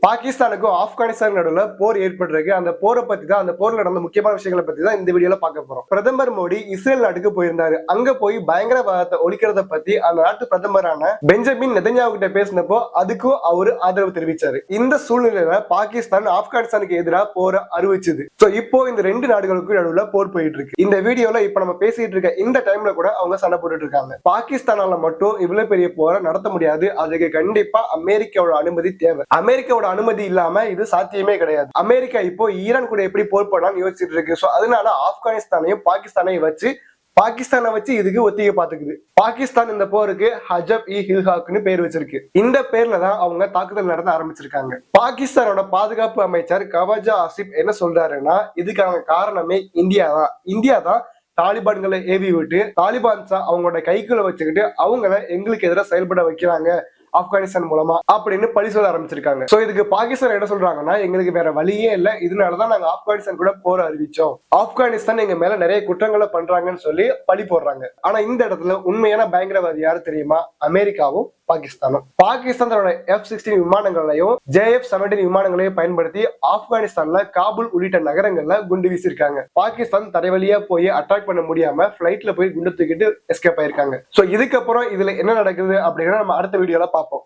பாகிஸ்தானுக்கும் ஆப்கானிஸ்தான் நடுவுல போர் ஏற்பட்டிருக்கு. அந்த போரை பத்தி தான், அந்த போர்ல நடந்த முக்கியமான விஷயங்களை பத்தி தான் இந்த வீடியோல பார்க்க போறோம். பிரதமர் மோடி இஸ்ரேல் நாட்டுக்கு போயிருந்தாரு. அங்க போய் பயங்கரவாதத்தை ஒழிக்கிறத பத்தி அந்த நாட்டு பிரதமரான பெஞ்சமின் நெதன்யாஹு கிட்ட பேசினப்போ அதுக்கும் அவரு ஆதரவு தெரிவிச்சாரு. இந்த சூழ்நிலையில பாகிஸ்தான் ஆப்கானிஸ்தானுக்கு எதிராக போரை அறிவிச்சது. இப்போ இந்த ரெண்டு நாடுகளுக்கும் நடுவுல போர் போயிட்டு இருக்கு. இந்த வீடியோல இப்ப நம்ம பேசிட்டு இருக்க இந்த டைம்ல கூட அவங்க சண்டை போட்டுட்டு இருக்காங்க. பாகிஸ்தானால மட்டும் இவ்வளவு பெரிய போரை நடத்த முடியாது. அதுக்கு கண்டிப்பா அமெரிக்காவோட அனுமதி தேவை. அமெரிக்காவோட அனுமதி இல்லாம இது சாத்தியமே கிடையாது. அமெரிக்கா இப்போ ஈரான் கூட எப்படி போர் பண்ணலாம்னு யோசிச்சுட்டு இருக்கு. சோ அதனால ஆப்கானிஸ்தானையும் பாகிஸ்தானையும் வச்சு பாகிஸ்தானை வச்சு இதுக்கு ஒத்திகை பாத்துக்குது. பாகிஸ்தான் இந்த போருக்கு ஹஜப் இ ஹில்ஹாக்னு பேர் வச்சிருக்கு. இந்த பேர்ல தான் அவங்க தாக்குதல் நடத்த ஆரம்பிச்சிருக்காங்க. பாகிஸ்தானோட பாதுகாப்பு அமைச்சர் கவாஜா ஆசிப் என்ன சொல்றாருன்னா, இதுக்கான காரணமே இந்தியா தான் தாலிபான்களை ஏவி விட்டு தாலிபான்ஸா அவங்களோட கைக்குள்ள வச்சுக்கிட்டு அவங்கள எங்களுக்கு எதிராக செயல்பட வைக்கிறாங்க ஆப்கானிஸ்தான் மூலமா அப்படின்னு பழி சொல்ல ஆரம்பிச்சிருக்காங்க. சோ இதுக்கு பாகிஸ்தான் என்ன சொல்றாங்கன்னா, எங்களுக்கு வேற வழியே இல்ல, இதனாலதான் நாங்க ஆப்கானிஸ்தான் கூட போர் அறிவிச்சோம், ஆப்கானிஸ்தான் எங்க மேல நிறைய குற்றங்களை பண்றாங்கன்னு சொல்லி பழி போடுறாங்க. ஆனா இந்த இடத்துல உண்மையான பயங்கரவாதி யாரு தெரியுமா? அமெரிக்காவும் பாகிஸ்தானும். பாகிஸ்தான் தன்னோட F-16 விமானங்களையும் JF-17 விமானங்களையும் பயன்படுத்தி ஆப்கானிஸ்தான்ல காபூல் உள்ளிட்ட நகரங்கள்ல குண்டு வீசிருக்காங்க. பாகிஸ்தான் தரைவழியா போய் அட்டாக் பண்ண முடியாம பிளைட்ல போய் குண்டு தூக்கிட்டு எஸ்கேப் ஆயிருக்காங்க. சோ இதுக்கப்புறம் இதுல என்ன நடக்குது அப்படின்னா நம்ம அடுத்த வீடியோல பார்ப்போம்.